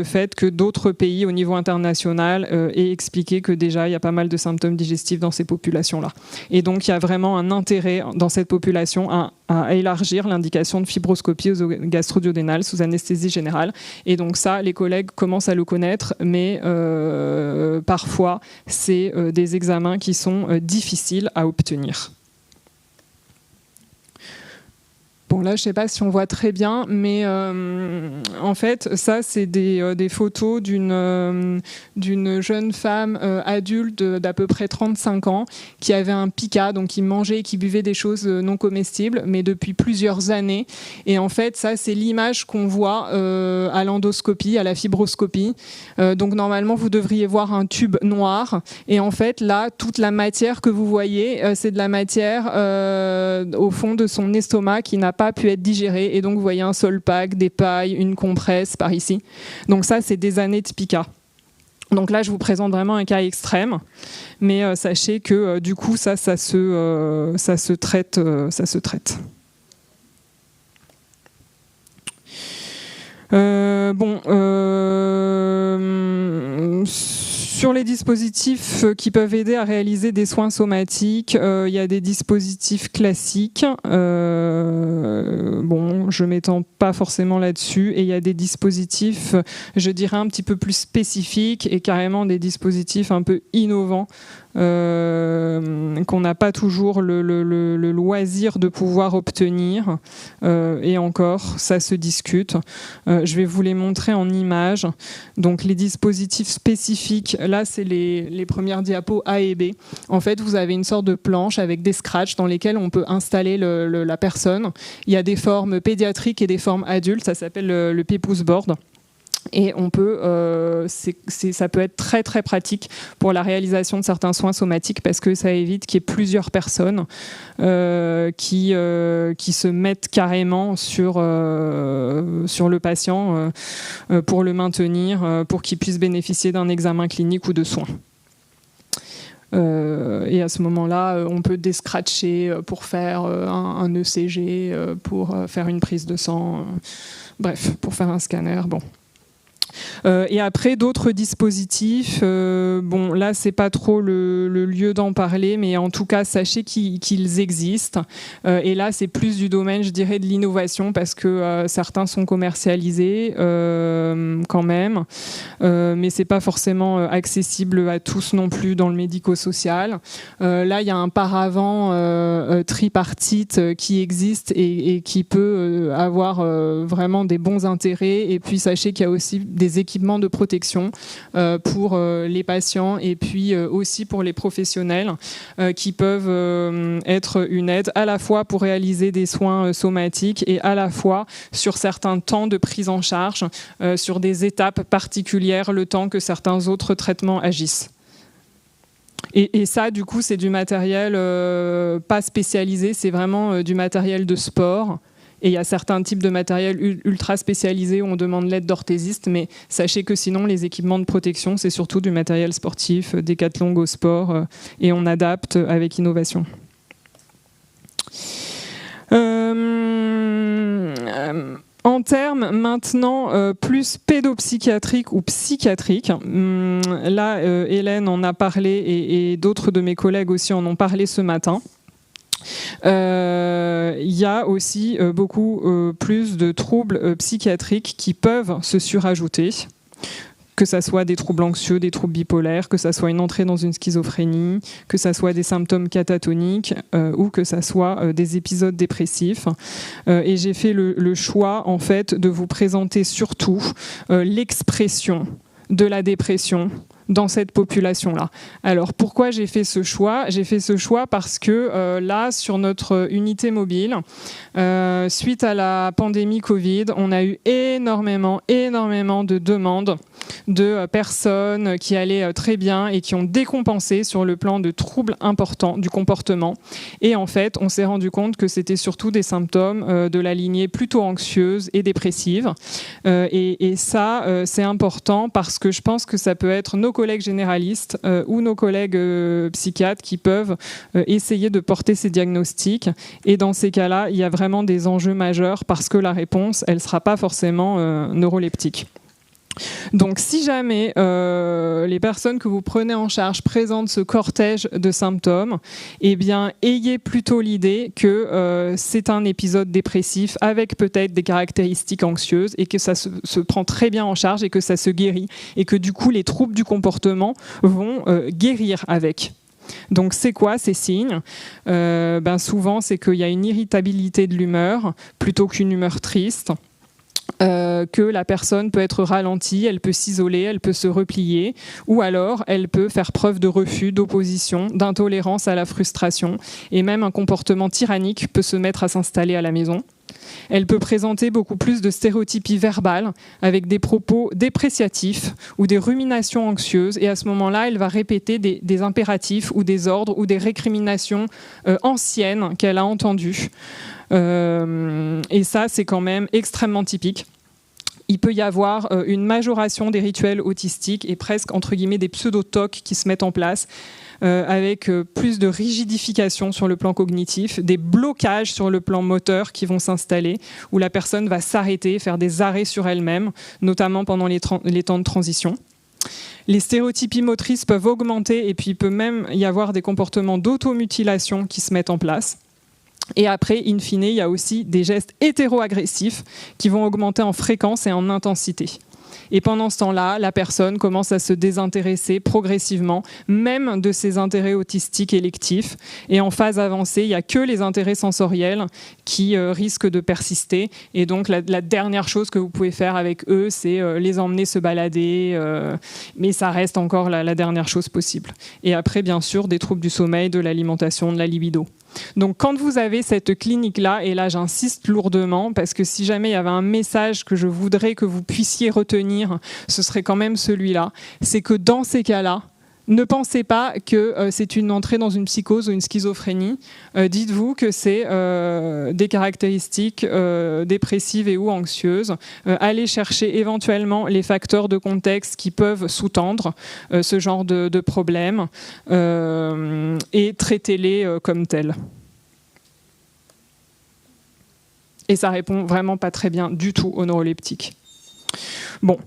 fait que d'autres pays au niveau international aient expliqué que déjà il y a pas mal de symptômes digestifs dans ces populations-là. Et donc il y a vraiment un intérêt dans cette population à élargir l'indication de fibroscopie gastro-duodénale sous anesthésie générale. Et donc ça, les collègues commencent à le connaître, mais parfois c'est des examens qui sont difficiles à obtenir. Bon, là, je ne sais pas si on voit très bien, mais en fait, ça, c'est des photos d'une jeune femme adulte d'à peu près 35 ans qui avait un pica, donc qui mangeait et qui buvait des choses non comestibles, mais depuis plusieurs années. Et en fait, ça, c'est l'image qu'on voit à l'endoscopie, à la fibroscopie. Donc, normalement, vous devriez voir un tube noir. Et en fait, là, toute la matière que vous voyez, c'est de la matière au fond de son estomac qui n'a pas pu être digérée, et donc vous voyez un solpac, des pailles, une compresse par ici. Donc ça, c'est des années de pica. Donc là, je vous présente vraiment un cas extrême, mais sachez que du coup, ça se traite. Sur les dispositifs qui peuvent aider à réaliser des soins somatiques, il y a des dispositifs classiques. Je m'étends pas forcément là-dessus. Et il y a des dispositifs, je dirais, un petit peu plus spécifiques et carrément des dispositifs un peu innovants qu'on n'a pas toujours le loisir de pouvoir obtenir. Et encore, ça se discute. Je vais vous les montrer en images. Donc les dispositifs spécifiques, là c'est les premières diapos A et B. En fait, vous avez une sorte de planche avec des scratchs dans lesquels on peut installer la personne. Il y a des formes pédiatriques et des formes adultes, ça s'appelle le Pepouse Board. Et on peut, ça peut être très très pratique pour la réalisation de certains soins somatiques parce que ça évite qu'il y ait plusieurs personnes qui se mettent carrément sur le patient pour le maintenir, pour qu'il puisse bénéficier d'un examen clinique ou de soins. Et à ce moment-là, on peut descratcher pour faire un ECG, pour faire une prise de sang, bref, pour faire un scanner. Bon. Et après d'autres dispositifs, là c'est pas trop le lieu d'en parler, mais en tout cas sachez qu'ils existent. Et là c'est plus du domaine, je dirais, de l'innovation parce que certains sont commercialisés quand même, mais c'est pas forcément accessible à tous non plus dans le médico-social. Là il y a un paravent tripartite qui existe et qui peut avoir vraiment des bons intérêts. Et puis sachez qu'il y a aussi des équipements de protection pour les patients et puis aussi pour les professionnels qui peuvent être une aide à la fois pour réaliser des soins somatiques et à la fois sur certains temps de prise en charge, sur des étapes particulières, le temps que certains autres traitements agissent. Et ça, du coup, c'est du matériel pas spécialisé, c'est vraiment du matériel de sport. Et il y a certains types de matériel ultra spécialisés où on demande l'aide d'orthésistes, mais sachez que sinon, les équipements de protection, c'est surtout du matériel sportif, Decathlon, Go Sport, et on adapte avec innovation. En termes maintenant plus pédopsychiatriques ou psychiatriques, là, Hélène en a parlé et d'autres de mes collègues aussi en ont parlé ce matin. Il y a aussi beaucoup plus de troubles psychiatriques qui peuvent se surajouter, que ça soit des troubles anxieux, des troubles bipolaires, que ça soit une entrée dans une schizophrénie, que ça soit des symptômes catatoniques ou que ça soit des épisodes dépressifs. Et j'ai fait le choix en fait de vous présenter surtout l'expression de la dépression dans cette population-là. Alors, pourquoi j'ai fait ce choix ? J'ai fait ce choix parce que là, sur notre unité mobile, suite à la pandémie Covid, on a eu énormément de demandes de personnes qui allaient très bien et qui ont décompensé sur le plan de troubles importants du comportement. Et en fait, on s'est rendu compte que c'était surtout des symptômes de la lignée plutôt anxieuse et dépressive. Et ça, c'est important parce que je pense que ça peut être nos collègues généralistes ou nos collègues psychiatres qui peuvent essayer de porter ces diagnostics. Et dans ces cas-là, il y a vraiment des enjeux majeurs parce que la réponse, elle ne sera pas forcément neuroleptique. Donc si jamais les personnes que vous prenez en charge présentent ce cortège de symptômes, eh bien ayez plutôt l'idée que c'est un épisode dépressif avec peut-être des caractéristiques anxieuses et que ça se prend très bien en charge et que ça se guérit et que du coup les troubles du comportement vont guérir avec. Donc c'est quoi ces signes? Souvent c'est qu'il y a une irritabilité de l'humeur plutôt qu'une humeur triste. Que la personne peut être ralentie, elle peut s'isoler, elle peut se replier, ou alors elle peut faire preuve de refus, d'opposition, d'intolérance à la frustration, et même un comportement tyrannique peut se mettre à s'installer à la maison. Elle peut présenter beaucoup plus de stéréotypies verbales avec des propos dépréciatifs ou des ruminations anxieuses, et à ce moment-là, elle va répéter des impératifs ou des ordres ou des récriminations anciennes qu'elle a entendues. Et ça, c'est quand même extrêmement typique. Il peut y avoir une majoration des rituels autistiques et presque, entre guillemets, des pseudo-tocs qui se mettent en place avec plus de rigidification sur le plan cognitif, des blocages sur le plan moteur qui vont s'installer, où la personne va s'arrêter, faire des arrêts sur elle-même, notamment pendant les temps de transition. Les stéréotypies motrices peuvent augmenter et puis il peut même y avoir des comportements d'automutilation qui se mettent en place. Et après, in fine, il y a aussi des gestes hétéro-agressifs qui vont augmenter en fréquence et en intensité. Et pendant ce temps-là, la personne commence à se désintéresser progressivement, même de ses intérêts autistiques électifs. Et en phase avancée, il n'y a que les intérêts sensoriels qui risquent de persister. Et donc, la dernière chose que vous pouvez faire avec eux, c'est les emmener se balader. Mais ça reste encore la dernière chose possible. Et après, bien sûr, des troubles du sommeil, de l'alimentation, de la libido. Donc quand vous avez cette clinique-là, et là j'insiste lourdement, parce que si jamais il y avait un message que je voudrais que vous puissiez retenir, ce serait quand même celui-là, c'est que dans ces cas-là, ne pensez pas que c'est une entrée dans une psychose ou une schizophrénie. Dites-vous que c'est des caractéristiques dépressives et ou anxieuses. Allez chercher éventuellement les facteurs de contexte qui peuvent sous-tendre ce genre de problème et traitez-les comme tels. Et ça répond vraiment pas très bien du tout aux neuroleptiques. Bon,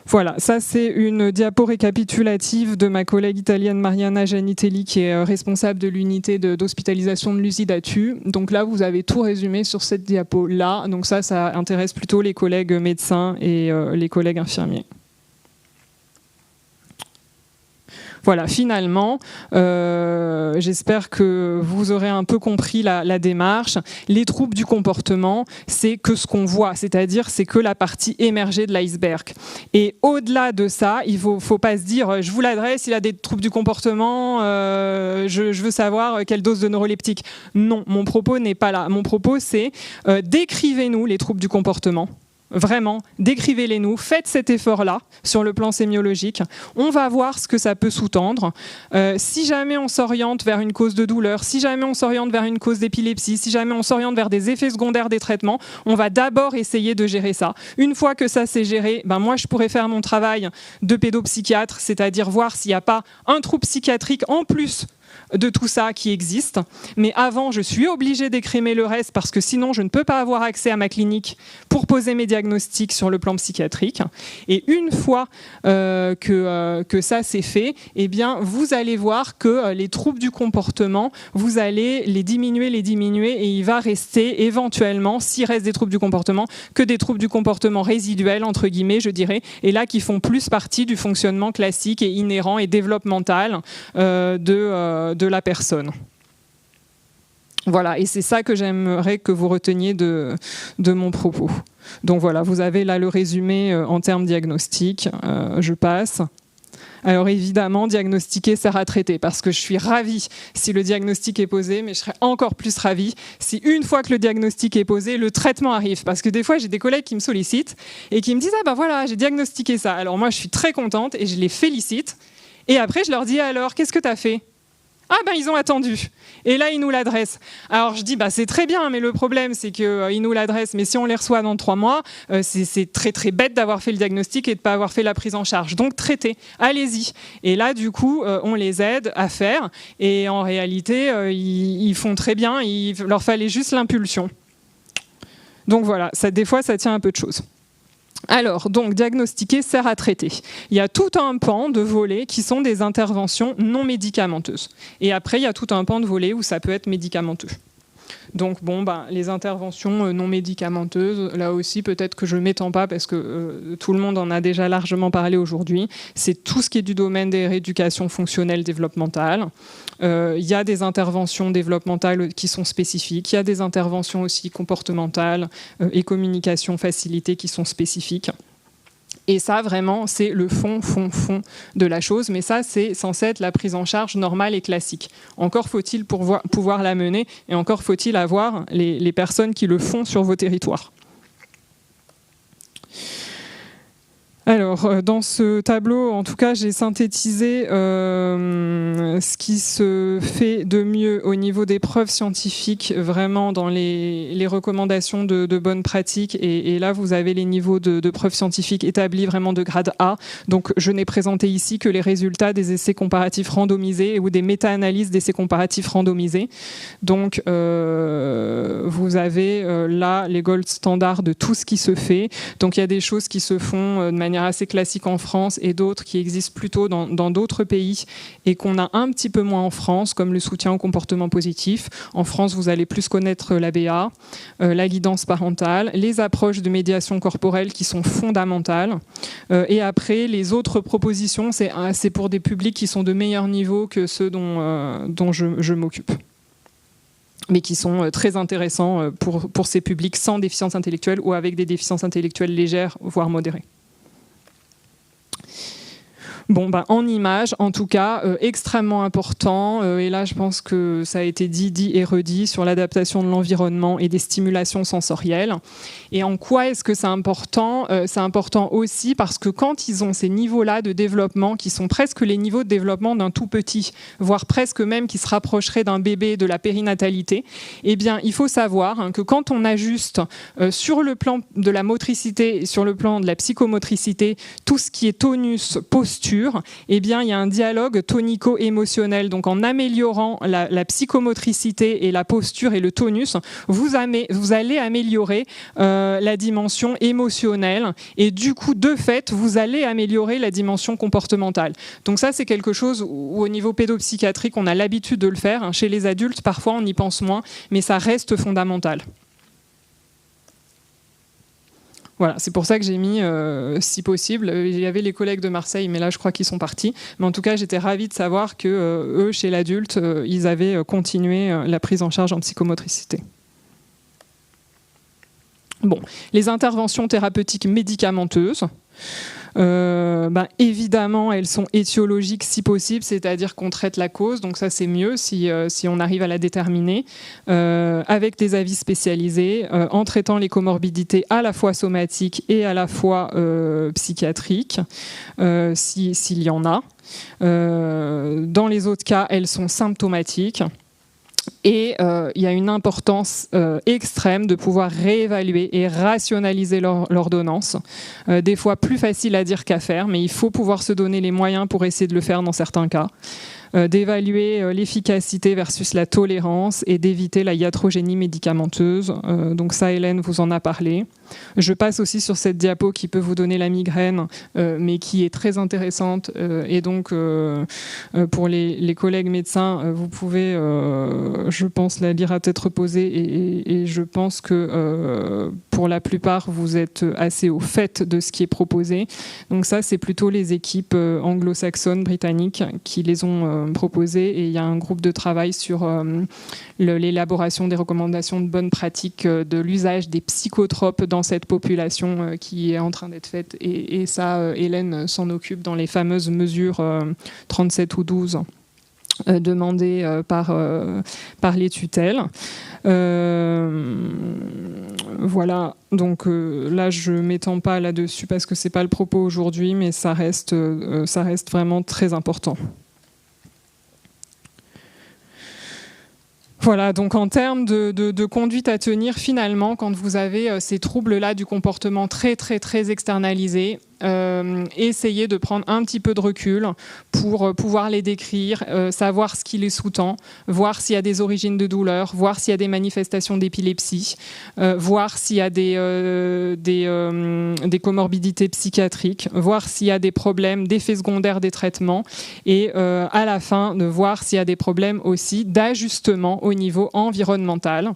voilà, ça c'est une diapo récapitulative de ma collègue italienne Mariana Gianitelli qui est responsable de l'unité d'hospitalisation de l'Usidatu. Donc là, vous avez tout résumé sur cette diapo-là. Donc ça intéresse plutôt les collègues médecins et les collègues infirmiers. Voilà, finalement, j'espère que vous aurez un peu compris la démarche. Les troubles du comportement, c'est que ce qu'on voit, c'est-à-dire c'est que la partie émergée de l'iceberg. Et au-delà de ça, il ne faut pas se dire, je vous l'adresse, il a des troubles du comportement, je veux savoir quelle dose de neuroleptique. Non, mon propos n'est pas là. Mon propos, c'est décrivez-nous les troubles du comportement. Vraiment, décrivez-les-nous, faites cet effort-là sur le plan sémiologique. On va voir ce que ça peut sous-tendre. Si jamais on s'oriente vers une cause de douleur, si jamais on s'oriente vers une cause d'épilepsie, si jamais on s'oriente vers des effets secondaires des traitements, on va d'abord essayer de gérer ça. Une fois que ça c'est géré, moi je pourrais faire mon travail de pédopsychiatre, c'est-à-dire voir s'il n'y a pas un trouble psychiatrique en plus de tout ça qui existe. Mais avant, je suis obligée d'écrémer le reste parce que sinon, je ne peux pas avoir accès à ma clinique pour poser mes diagnostics sur le plan psychiatrique. Et une fois que ça c'est fait, eh bien, vous allez voir que les troubles du comportement, vous allez les diminuer et il va rester éventuellement, s'il reste des troubles du comportement, que des troubles du comportement résiduels, entre guillemets, je dirais, et là qui font plus partie du fonctionnement classique et inhérent et développemental de la personne. Voilà, et c'est ça que j'aimerais que vous reteniez de mon propos. Donc voilà, vous avez là le résumé en termes diagnostiques. Je passe. Alors évidemment, diagnostiquer sert à traiter, parce que je suis ravie si le diagnostic est posé, mais je serais encore plus ravie si une fois que le diagnostic est posé, le traitement arrive. Parce que des fois, j'ai des collègues qui me sollicitent et qui me disent « Ah ben voilà, j'ai diagnostiqué ça ». Alors moi, je suis très contente et je les félicite. Et après, je leur dis « Alors, qu'est-ce que tu as fait ?» Ah ben ils ont attendu. Et là, ils nous l'adressent. Alors je dis, c'est très bien, mais le problème, c'est qu'ils nous l'adressent. Mais si on les reçoit dans 3 mois, c'est très très bête d'avoir fait le diagnostic et de ne pas avoir fait la prise en charge. Donc traitez, allez-y. Et là, du coup, on les aide à faire. Et en réalité, ils font très bien. Il leur fallait juste l'impulsion. Donc voilà, des fois, ça tient un peu de choses. Alors, donc, diagnostiquer sert à traiter. Il y a tout un pan de volets qui sont des interventions non médicamenteuses. Et après, il y a tout un pan de volets où ça peut être médicamenteux. Donc les interventions non médicamenteuses, là aussi peut-être que je ne m'étends pas parce que tout le monde en a déjà largement parlé aujourd'hui, c'est tout ce qui est du domaine des rééducations fonctionnelles développementales. Il y a des interventions développementales qui sont spécifiques, il y a des interventions aussi comportementales et communication facilitée qui sont spécifiques. Et ça, vraiment, c'est le fond de la chose. Mais ça, c'est censé être la prise en charge normale et classique. Encore faut-il pouvoir la mener et encore faut-il avoir les personnes qui le font sur vos territoires. Alors, dans ce tableau, en tout cas, j'ai synthétisé ce qui se fait de mieux au niveau des preuves scientifiques, vraiment dans les recommandations de bonnes pratiques. Et là, vous avez les niveaux de preuves scientifiques établis vraiment de grade A. Donc, je n'ai présenté ici que les résultats des essais comparatifs randomisés ou des méta-analyses d'essais comparatifs randomisés. Donc, vous avez là les gold standards de tout ce qui se fait. Donc, il y a des choses qui se font de manière assez classique en France et d'autres qui existent plutôt dans d'autres pays et qu'on a un petit peu moins en France, comme le soutien au comportement positif. En France, vous allez plus connaître l'ABA, la guidance parentale, les approches de médiation corporelle qui sont fondamentales. Et après, les autres propositions, c'est pour des publics qui sont de meilleur niveau que ceux dont je m'occupe, mais qui sont très intéressants pour ces publics sans déficience intellectuelle ou avec des déficiences intellectuelles légères, voire modérées. En image, en tout cas, extrêmement important. Et là, je pense que ça a été dit et redit sur l'adaptation de l'environnement et des stimulations sensorielles. Et en quoi est-ce que c'est important ? C'est important aussi parce que quand ils ont ces niveaux-là de développement, qui sont presque les niveaux de développement d'un tout petit, voire presque même qui se rapprocheraient d'un bébé, de la périnatalité, eh bien, il faut savoir que quand on ajuste sur le plan de la motricité et sur le plan de la psychomotricité, tout ce qui est tonus, posture, eh bien, il y a un dialogue tonico-émotionnel. Donc, en améliorant la psychomotricité et la posture et le tonus, vous allez améliorer la dimension émotionnelle et du coup, de fait, vous allez améliorer la dimension comportementale. Donc ça, c'est quelque chose où, au niveau pédopsychiatrique, on a l'habitude de le faire. Chez les adultes, parfois, on y pense moins, mais ça reste fondamental. Voilà, c'est pour ça que j'ai mis, si possible, il y avait les collègues de Marseille, mais là je crois qu'ils sont partis. Mais en tout cas, j'étais ravie de savoir que eux, chez l'adulte, ils avaient continué la prise en charge en psychomotricité. Les interventions thérapeutiques médicamenteuses. Évidemment, elles sont étiologiques si possible, c'est-à-dire qu'on traite la cause, donc ça c'est mieux si on arrive à la déterminer, avec des avis spécialisés, en traitant les comorbidités à la fois somatiques et à la fois psychiatriques, s'il y en a. Dans les autres cas, elles sont symptomatiques. Et il y a une importance extrême de pouvoir réévaluer et rationaliser l'ordonnance. Des fois plus facile à dire qu'à faire, mais il faut pouvoir se donner les moyens pour essayer de le faire dans certains cas. D'évaluer l'efficacité versus la tolérance et d'éviter la iatrogénie médicamenteuse. Donc ça, Hélène vous en a parlé. Je passe aussi sur cette diapo qui peut vous donner la migraine, mais qui est très intéressante. Et donc, pour les collègues médecins, vous pouvez, je pense, la lire à tête reposée. Et je pense que pour la plupart, vous êtes assez au fait de ce qui est proposé. Donc ça, c'est plutôt les équipes anglo-saxonnes, britanniques, qui les ont proposées. Et il y a un groupe de travail sur l'élaboration des recommandations de bonnes pratiques de l'usage des psychotropes dans cette population qui est en train d'être faite. Et ça, Hélène s'en occupe dans les fameuses mesures 37 ou 12 demandées par les tutelles. Voilà, donc là je ne m'étends pas là-dessus parce que ce n'est pas le propos aujourd'hui, mais ça reste vraiment très important. Voilà, donc en termes de conduite à tenir, finalement, quand vous avez ces troubles-là du comportement très, très, très externalisés, essayer de prendre un petit peu de recul pour pouvoir les décrire, savoir ce qui les sous-tend, voir s'il y a des origines de douleur, voir s'il y a des manifestations d'épilepsie, voir s'il y a des comorbidités psychiatriques, voir s'il y a des problèmes d'effets secondaires des traitements et à la fin de voir s'il y a des problèmes aussi d'ajustement au niveau environnemental.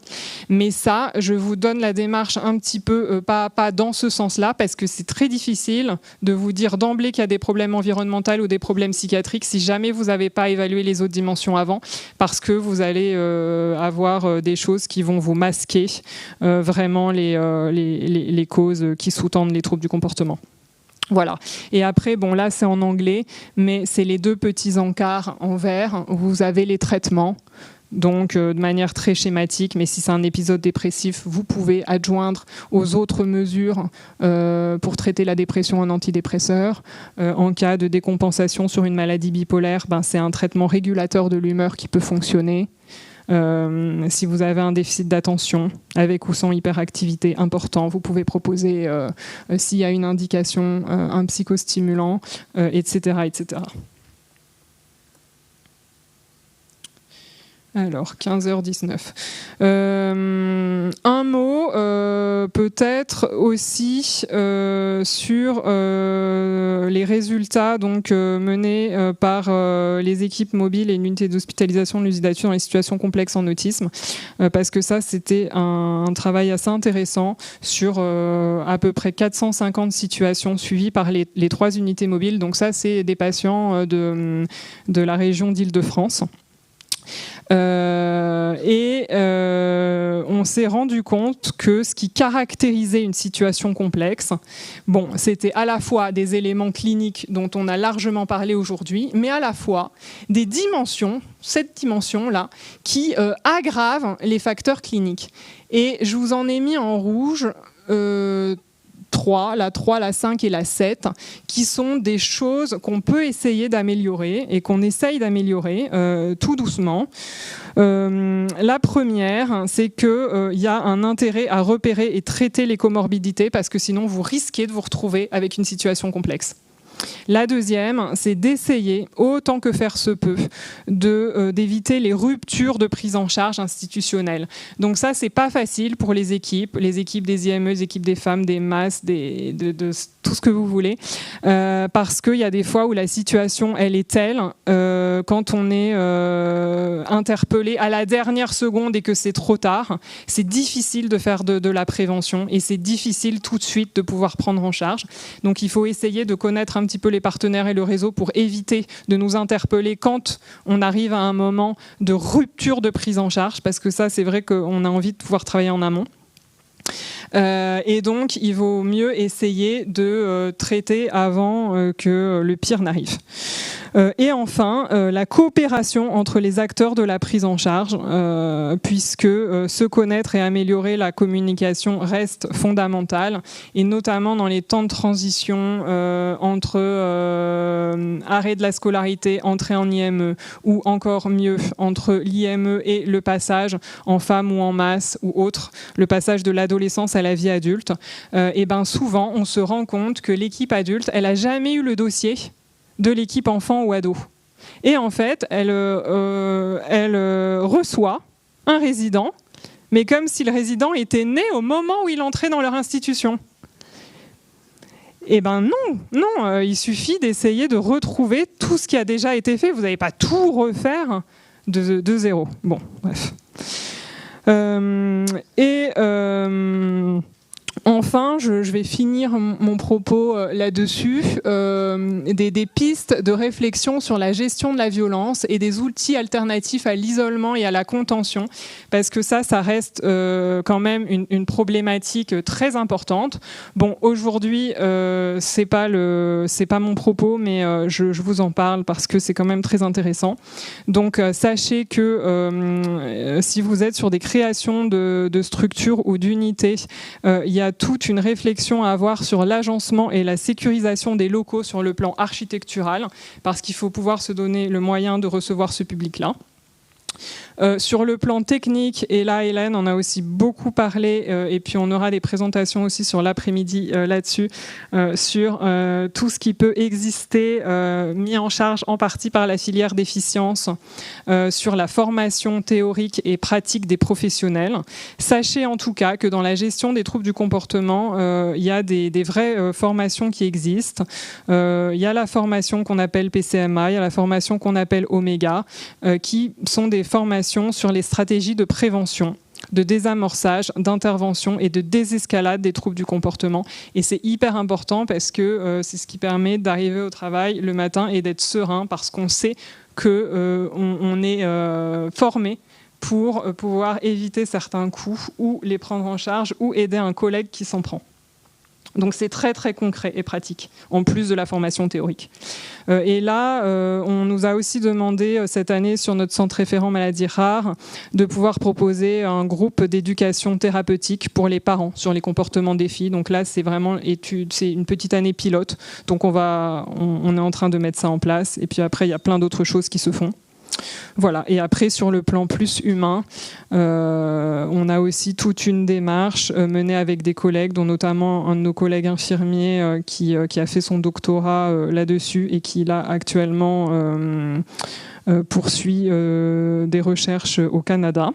Mais ça, je vous donne la démarche un petit peu pas dans ce sens-là parce que c'est très difficile de vous dire d'emblée qu'il y a des problèmes environnementaux ou des problèmes psychiatriques si jamais vous n'avez pas évalué les autres dimensions avant, parce que vous allez avoir des choses qui vont vous masquer vraiment les causes qui sous-tendent les troubles du comportement. Voilà. Et après, bon là c'est en anglais, mais c'est les deux petits encarts en vert où vous avez les traitements. Donc de manière très schématique, mais si c'est un épisode dépressif, vous pouvez adjoindre aux autres mesures pour traiter la dépression un antidépresseur. En cas de décompensation sur une maladie bipolaire, c'est un traitement régulateur de l'humeur qui peut fonctionner. Si vous avez un déficit d'attention avec ou sans hyperactivité important, vous pouvez proposer, s'il y a une indication, un psychostimulant, etc., etc. Alors, 15h19. Un mot peut-être aussi sur les résultats donc, menés par les équipes mobiles et l'unité d'hospitalisation de l'USIDATU dans les situations complexes en autisme, parce que ça, c'était un travail assez intéressant sur à peu près 450 situations suivies par les 3 unités mobiles. Donc ça, c'est des patients de la région d'Île-de-France. On s'est rendu compte que ce qui caractérisait une situation complexe, c'était à la fois des éléments cliniques dont on a largement parlé aujourd'hui, mais à la fois des dimensions, cette dimension-là, qui aggravent les facteurs cliniques. Et je vous en ai mis en rouge 3, la 3, la 5 et la 7, qui sont des choses qu'on peut essayer d'améliorer et qu'on essaye d'améliorer tout doucement. La première, c'est qu'il y a un intérêt à repérer et traiter les comorbidités parce que sinon vous risquez de vous retrouver avec une situation complexe. La deuxième, c'est d'essayer, autant que faire se peut, d'éviter les ruptures de prise en charge institutionnelle. Donc ça, c'est pas facile pour les équipes des IME, les équipes des femmes, des MAS, de tout ce que vous voulez, parce qu'il y a des fois où la situation, elle est telle, quand on est interpellé à la dernière seconde et que c'est trop tard, c'est difficile de faire de la prévention et c'est difficile tout de suite de pouvoir prendre en charge. Donc il faut essayer de connaître un petit peu les partenaires et le réseau pour éviter de nous interpeller quand on arrive à un moment de rupture de prise en charge, parce que ça, c'est vrai qu'on a envie de pouvoir travailler en amont. Et donc, il vaut mieux essayer de traiter avant que le pire n'arrive. Et enfin, la coopération entre les acteurs de la prise en charge, puisque se connaître et améliorer la communication reste fondamental, et notamment dans les temps de transition entre arrêt de la scolarité, entrée en IME, ou encore mieux, entre l'IME et le passage en femme ou en masse ou autre, le passage de l'adolescence à la vie adulte, et souvent on se rend compte que l'équipe adulte, elle n'a jamais eu le dossier de l'équipe enfant ou ado. Et en fait, elle reçoit un résident, mais comme si le résident était né au moment où il entrait dans leur institution. Eh ben non, il suffit d'essayer de retrouver tout ce qui a déjà été fait. Vous n'allez pas tout refaire de zéro. Bon, bref. Enfin, je vais finir mon propos là-dessus, des pistes de réflexion sur la gestion de la violence et des outils alternatifs à l'isolement et à la contention, parce que ça reste quand même une problématique très importante. Bon, aujourd'hui, c'est pas mon propos, mais je vous en parle parce que c'est quand même très intéressant. Donc, sachez que si vous êtes sur des créations de structures ou d'unités, il y a toute une réflexion à avoir sur l'agencement et la sécurisation des locaux sur le plan architectural, parce qu'il faut pouvoir se donner le moyen de recevoir ce public-là. Sur le plan technique, et là Hélène en a aussi beaucoup parlé, et puis on aura des présentations aussi sur l'après-midi là-dessus, sur tout ce qui peut exister, mis en charge en partie par la filière déficience, sur la formation théorique et pratique des professionnels. Sachez en tout cas que dans la gestion des troubles du comportement, il y a des vraies formations qui existent. Il y a la formation qu'on appelle PCMA, il y a la formation qu'on appelle Omega, qui sont des formations sur les stratégies de prévention, de désamorçage, d'intervention et de désescalade des troubles du comportement. Et c'est hyper important parce que c'est ce qui permet d'arriver au travail le matin et d'être serein parce qu'on sait qu'on est formé pour pouvoir éviter certains coups ou les prendre en charge ou aider un collègue qui s'en prend. Donc c'est très très concret et pratique, en plus de la formation théorique. Et là, on nous a aussi demandé cette année sur notre centre référent maladies rares de pouvoir proposer un groupe d'éducation thérapeutique pour les parents sur les comportements des filles. Donc là, c'est vraiment c'est une petite année pilote. Donc on est en train de mettre ça en place. Et puis après, il y a plein d'autres choses qui se font. Voilà. Et après, sur le plan plus humain, on a aussi toute une démarche menée avec des collègues, dont notamment un de nos collègues infirmiers qui a fait son doctorat là-dessus et qui, là, actuellement, poursuit des recherches au Canada.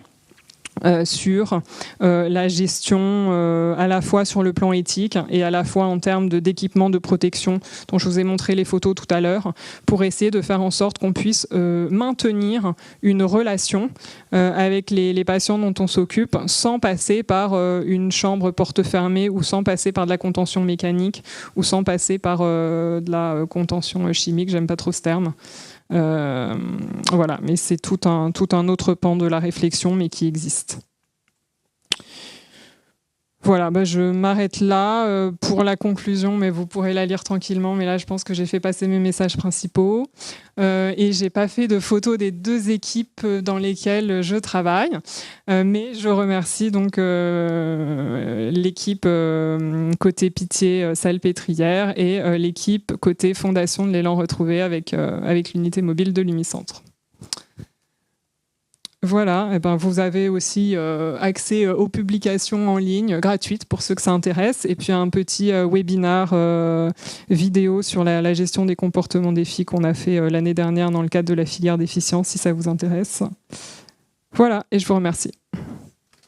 Sur la gestion à la fois sur le plan éthique et à la fois en termes d'équipement de protection dont je vous ai montré les photos tout à l'heure, pour essayer de faire en sorte qu'on puisse maintenir une relation avec les patients dont on s'occupe sans passer par une chambre porte fermée ou sans passer par de la contention mécanique ou sans passer par de la contention chimique, j'aime pas trop ce terme. Voilà, mais c'est tout un autre pan de la réflexion, mais qui existe. Voilà, je m'arrête là pour la conclusion, mais vous pourrez la lire tranquillement. Mais là, je pense que j'ai fait passer mes messages principaux. Et j'ai pas fait de photos des deux équipes dans lesquelles je travaille. Mais je remercie donc l'équipe côté Pitié Salpêtrière et l'équipe côté Fondation de l'Élan Retrouvé avec l'unité mobile de l'Umicentre. Voilà, et vous avez aussi accès aux publications en ligne gratuites pour ceux que ça intéresse, et puis un petit webinar vidéo sur la gestion des comportements des filles qu'on a fait l'année dernière dans le cadre de la filière déficience, si ça vous intéresse. Voilà, et je vous remercie.